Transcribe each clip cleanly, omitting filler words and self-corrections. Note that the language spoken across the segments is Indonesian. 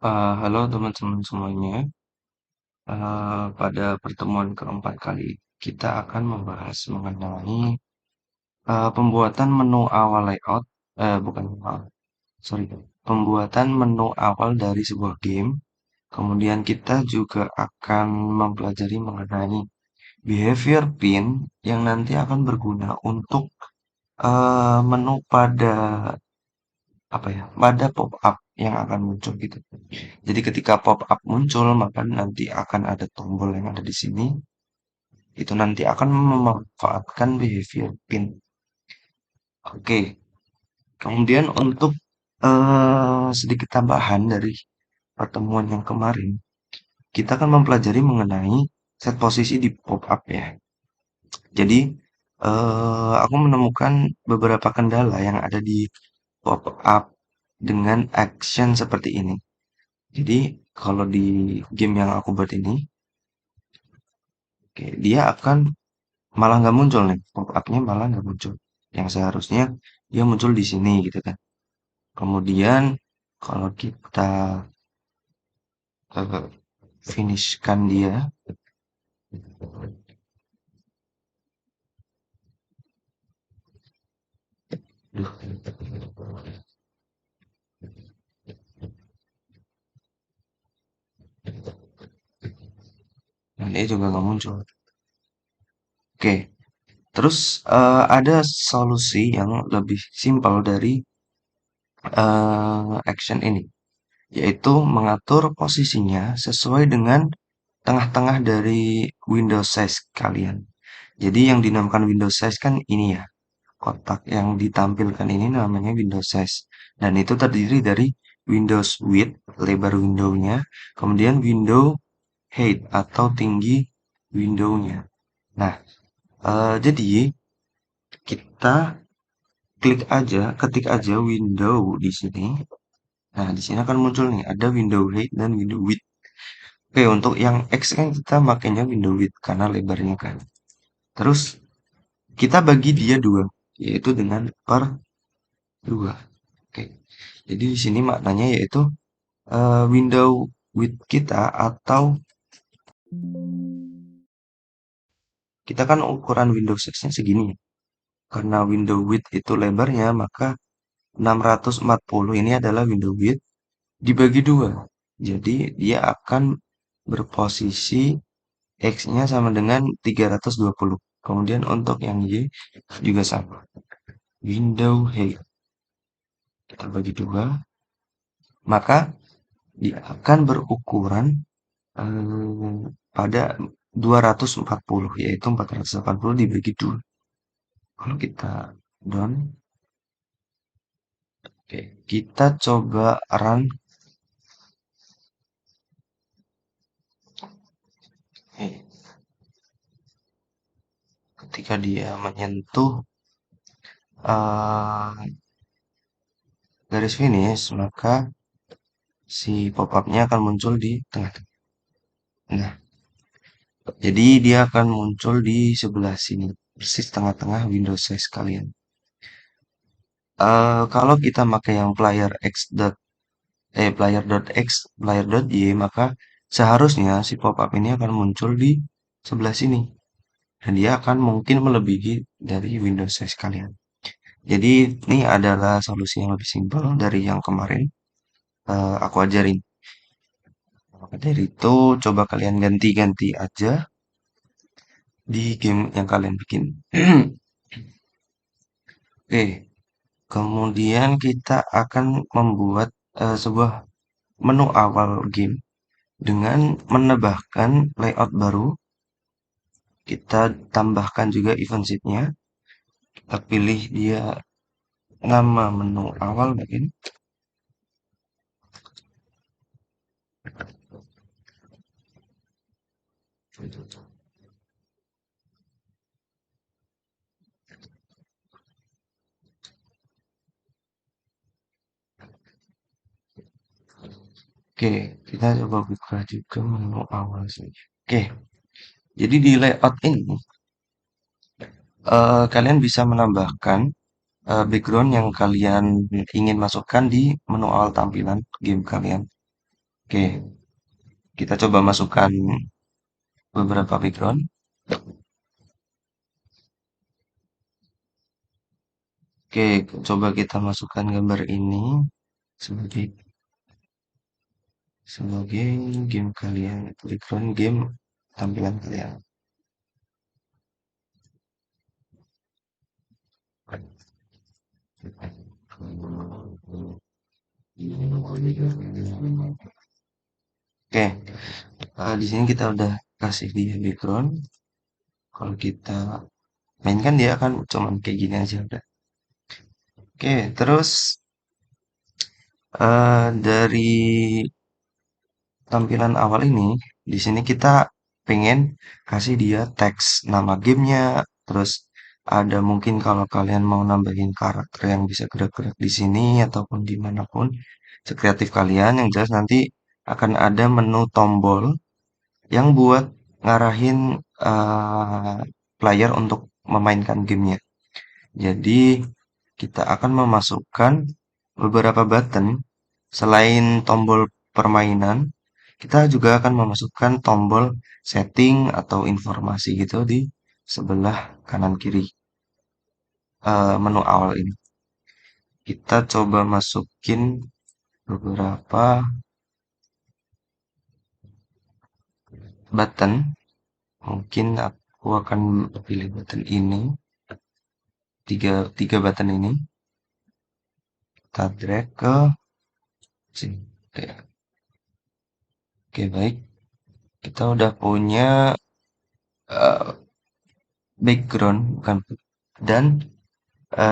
Halo teman-teman semuanya. Pada pertemuan keempat kali kita akan membahas mengenai pembuatan menu awal layout, bukan sorry, pembuatan menu awal dari sebuah game. Kemudian kita juga akan mempelajari mengenai behavior pin yang nanti akan berguna untuk menu pada apa ya, pada pop-up yang akan muncul gitu. Jadi ketika pop-up muncul, maka nanti akan ada tombol yang ada di sini. Itu nanti akan memanfaatkan behavior pin. Oke, kemudian untuk sedikit tambahan dari pertemuan yang kemarin, kita akan mempelajari mengenai set posisi di pop-up ya. Jadi, aku menemukan beberapa kendala yang ada di pop-up dengan action seperti ini. Jadi, kalau di game yang aku buat ini, oke, dia akan malah nggak muncul nih, pop-up-nya malah nggak muncul. Yang seharusnya dia muncul di sini gitu kan. Kemudian kalau kita finishkan dia, duh, nah dia juga nggak muncul. Oke, terus ada solusi yang lebih simpel dari action ini, yaitu mengatur posisinya sesuai dengan tengah-tengah dari window size kalian. Jadi yang dinamakan window size kan ini ya, kotak yang ditampilkan ini namanya window size. Dan itu terdiri dari Windows width, lebar windownya, kemudian window height atau tinggi windownya. Nah, jadi kita ketik aja window di sini. Nah, di sini akan muncul nih, ada window height dan window width. Oke, untuk yang X kan kita makainya window width karena lebarnya kan. Terus kita bagi dia dua, yaitu dengan per dua. Oke, jadi di sini maknanya yaitu window width kita atau kita kan ukuran window size-nya segini ya. Karena window width itu lebarnya, maka 640 ini adalah window width dibagi dua. Jadi dia akan berposisi X-nya sama dengan 320. Kemudian untuk yang Y juga sama. Window height kita bagi dua, maka dia akan berukuran pada 240, yaitu 480 dibagi 2. Kalau kita down, oke, kita coba run. eh, Ketika dia menyentuh eh, garis finish, maka si pop-up-nya akan muncul di tengah-tengah. Nah, jadi dia akan muncul di sebelah sini, persis tengah-tengah window size kalian. Kalau kita pakai yang player.x, player.y, maka seharusnya si pop-up ini akan muncul di sebelah sini. Dan dia akan mungkin melebihi dari window size kalian. Jadi ini adalah solusi yang lebih simpel dari yang kemarin aku ajarin. Maka dari itu coba kalian ganti-ganti aja di game yang kalian bikin. Oke, kemudian kita akan membuat sebuah menu awal game dengan menambahkan layout baru. Kita tambahkan juga event sheet-nya. Kita pilih dia nama menu awal mungkin. Oke, kita coba buka juga menu awal saja. Oke, jadi di layout ini kalian bisa menambahkan background yang kalian ingin masukkan di menu awal tampilan game kalian. Oke, kita coba masukkan beberapa background. Oke, coba kita masukkan gambar ini sebagai sebagai game kalian, background game tampilan kalian. Oke, di sini kita udah kasih dia background. Kalau kita mainkan dia akan cuman kayak gini aja udah. Oke, terus dari tampilan awal ini, di sini kita pengen kasih dia teks nama gamenya, terus ada mungkin kalau kalian mau nambahin karakter yang bisa gerak-gerak di sini ataupun dimanapun, sekreatif kalian. Yang jelas nanti akan ada menu tombol yang buat ngarahin player untuk memainkan gamenya. Jadi kita akan memasukkan beberapa button selain tombol permainan, kita juga akan memasukkan tombol setting atau informasi gitu di sebelah kanan kiri menu awal ini. Kita coba masukin beberapa button. Mungkin aku akan pilih button ini, tiga button ini. Kita drag ke sini. Oke, baik. Kita udah punya eh, background, bukan, dan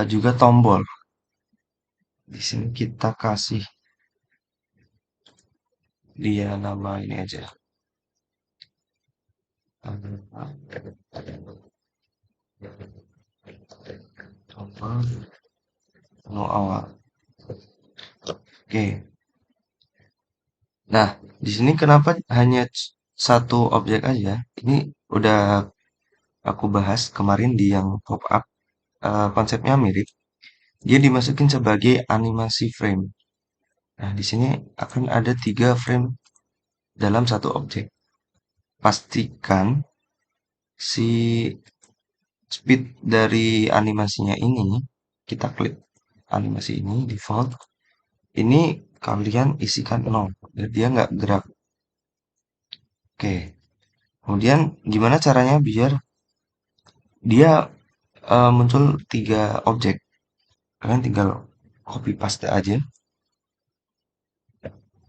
juga tombol. Di sini kita kasih dia nama ini aja. Tombol menu awal. Oke. Nah, di sini kenapa hanya satu objek aja? Ini udah aku bahas kemarin di yang pop up. Konsepnya mirip. Dia dimasukin sebagai animasi frame. Nah, di sini akan ada 3 frame dalam satu objek. Pastikan si speed dari animasinya ini, kita klik animasi ini, default. Ini kalian isikan 0, biar dia nggak gerak. Oke, kemudian gimana caranya biar dia muncul 3 objek? Kalian tinggal copy paste aja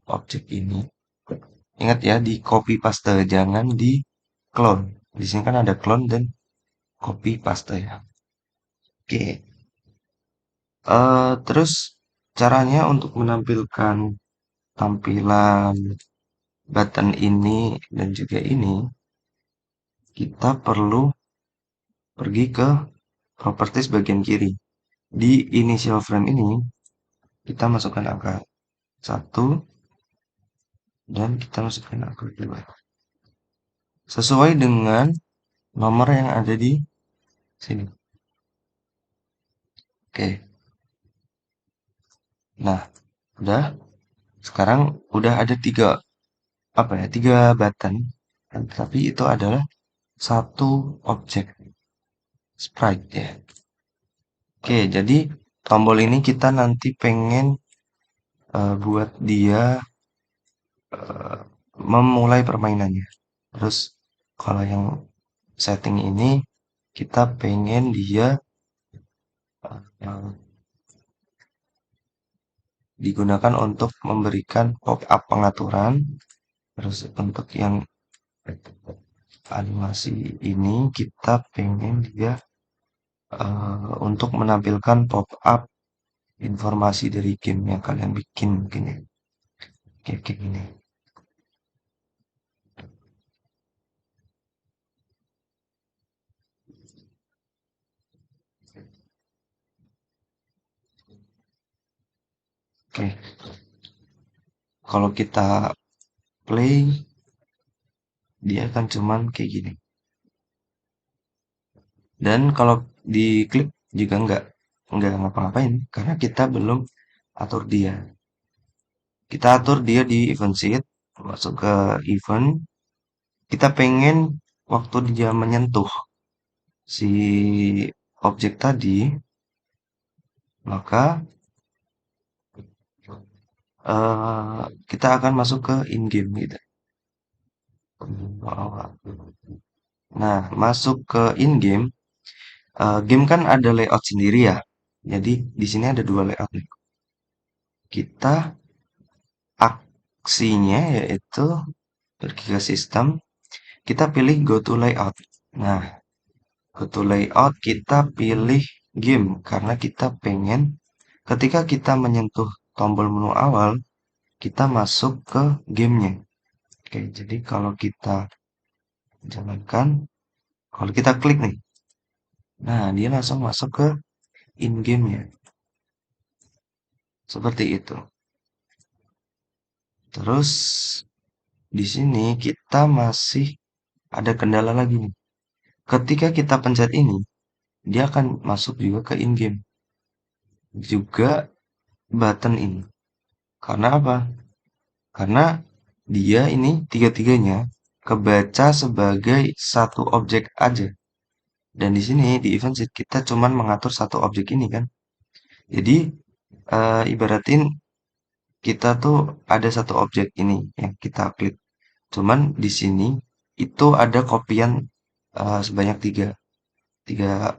objek ini. Ingat ya, di copy paste, jangan di clone. Di sini kan ada clone dan copy paste ya. Oke, terus caranya untuk menampilkan tampilan button ini dan juga ini, kita perlu pergi ke properties bagian kiri. Di initial frame ini, kita masukkan angka 1 dan kita masukkan angka 2. Sesuai dengan nomor yang ada di sini. Oke. Nah, udah. Sekarang udah ada 3 button. Tapi itu adalah satu objek sprite ya. Oke, jadi tombol ini kita nanti pengen buat dia memulai permainannya. Terus kalau yang setting ini kita pengen dia uh, digunakan untuk memberikan pop-up pengaturan. Terus untuk yang animasi ini kita pengen dia untuk menampilkan pop-up informasi dari game yang kalian bikin mungkin ya. Kayak gini. Oke, kalau kita play dia akan cuman kayak gini. Dan kalau diklik juga nggak ngapa-ngapain karena kita belum atur dia. Kita atur dia di event sheet. masuk ke event, kita pengen waktu dia menyentuh si objek tadi, maka kita akan masuk ke in game gitu. Nah, masuk ke in game, game kan ada layout sendiri ya. Jadi di sini ada dua layout nih. Kita aksinya yaitu pergi ke sistem, kita pilih go to layout. Nah, go to layout kita pilih game karena kita pengen ketika kita menyentuh tombol menu awal, kita masuk ke gamenya. Oke, jadi kalau kita jalankan, kalau kita klik nih, nah dia langsung masuk ke in game ya. Seperti itu. Terus di sini kita masih ada kendala lagi nih. Ketika kita pencet ini, dia akan masuk juga ke in game. Juga button ini. Karena apa? Karena dia ini tiga-tiganya kebaca sebagai satu objek aja. Dan di sini di event sheet kita cuman mengatur satu objek ini kan. Jadi ibaratin kita tuh ada satu objek ini yang kita klik. Cuman di sini itu ada kopian sebanyak tiga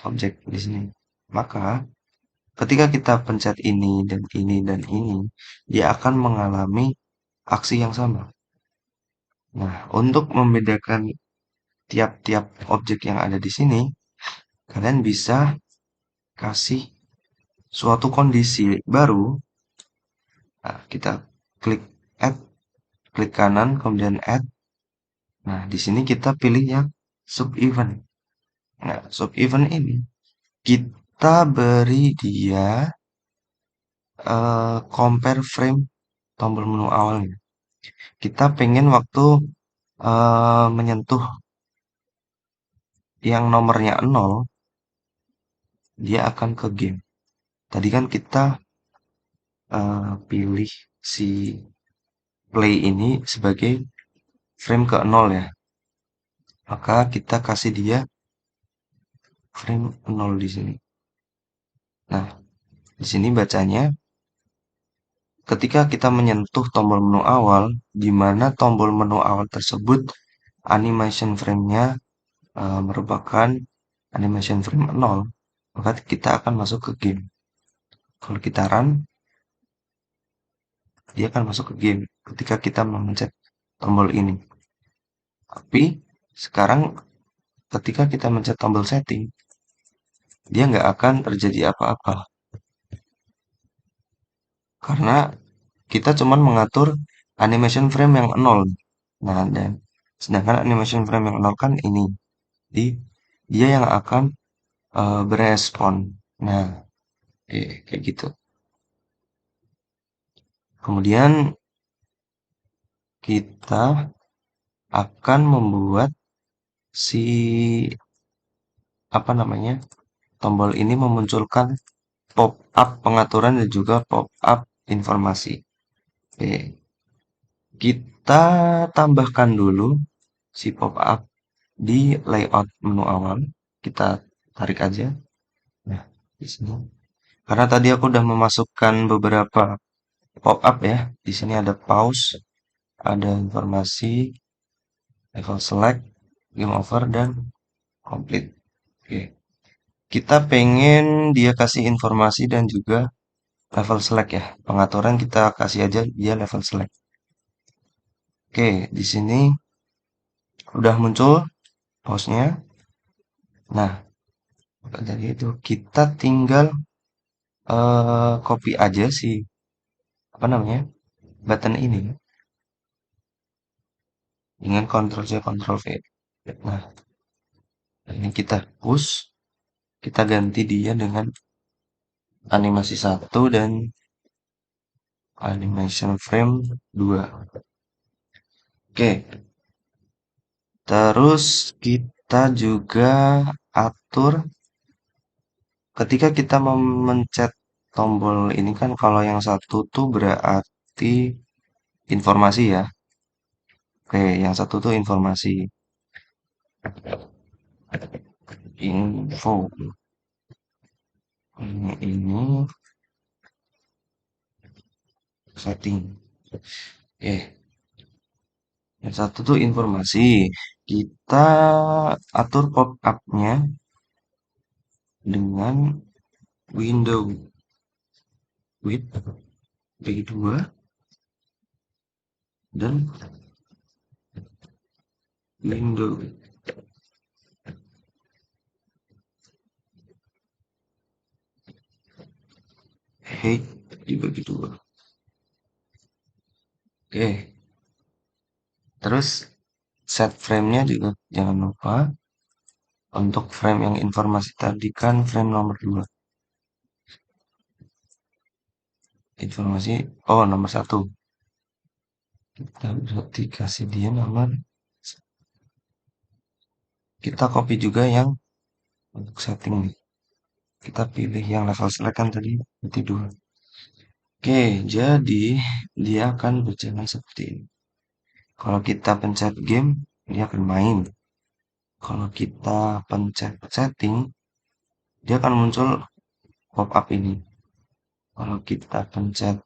objek di sini. Maka ketika kita pencet ini dan ini dan ini, dia akan mengalami aksi yang sama. Nah, untuk membedakan tiap-tiap objek yang ada di sini, kalian bisa kasih suatu kondisi baru. Nah, kita klik add, klik kanan, kemudian add. Nah, di sini kita pilih yang sub event. Nah, sub event ini kita beri dia compare frame tombol menu awalnya. Kita pengen waktu menyentuh yang nomornya 0, dia akan ke game. Tadi kan kita pilih si play ini sebagai frame ke 0 ya. Maka kita kasih dia frame 0 di sini. Nah, di sini bacanya ketika kita menyentuh tombol menu awal, di mana tombol menu awal tersebut animation frame-nya merupakan animation frame 0, maka kita akan masuk ke game. Kalau kita run, dia akan masuk ke game ketika kita memencet tombol ini. Tapi sekarang ketika kita mencet tombol setting, dia nggak akan terjadi apa-apa. Karena kita cuman mengatur animation frame yang 0. Nah, dan sedangkan animation frame yang 0 kan ini. Jadi, dia yang akan berespon. Nah, kayak gitu. Kemudian kita akan membuat si apa namanya tombol ini memunculkan pop-up pengaturan dan juga pop-up informasi. Oke, kita tambahkan dulu si pop-up di layout menu awal. Kita tarik aja. Nah, di sini. Karena tadi aku udah memasukkan beberapa pop-up ya. Di sini ada pause, ada informasi, level select, game over, dan complete. Oke. Kita pengen dia kasih informasi dan juga level select ya. Pengaturan kita kasih aja dia level select. Oke, di sini udah muncul pause-nya. Nah, dari itu kita tinggal copy aja sih apa namanya button ini dengan Ctrl C Ctrl V. Nah, ini kita push, kita ganti dia dengan animasi 1 dan animation frame 2. Oke, terus kita juga atur ketika kita memencet tombol ini kan kalau yang satu tuh berarti informasi ya. Oke, yang satu tuh informasi. Info. Ini setting. Oke, yang satu tuh informasi. Kita atur pop-up-nya dengan window width bagi dua dan window height dibagi dua. Oke, terus set frame-nya juga jangan lupa. Untuk frame yang informasi tadi kan frame nomor 2. Informasi, oh nomor 1. Kita berarti kasih dia nomor. Kita copy juga yang untuk setting nih. Kita pilih yang level select kan tadi, berarti 2. Oke, jadi dia akan berjalan seperti ini. Kalau kita pencet game, dia akan main. Kalau kita pencet setting, dia akan muncul pop-up ini. Kalau kita pencet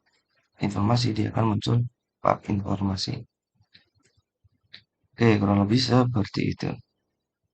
informasi, dia akan muncul pop informasi. Oke, kurang lebih seperti itu.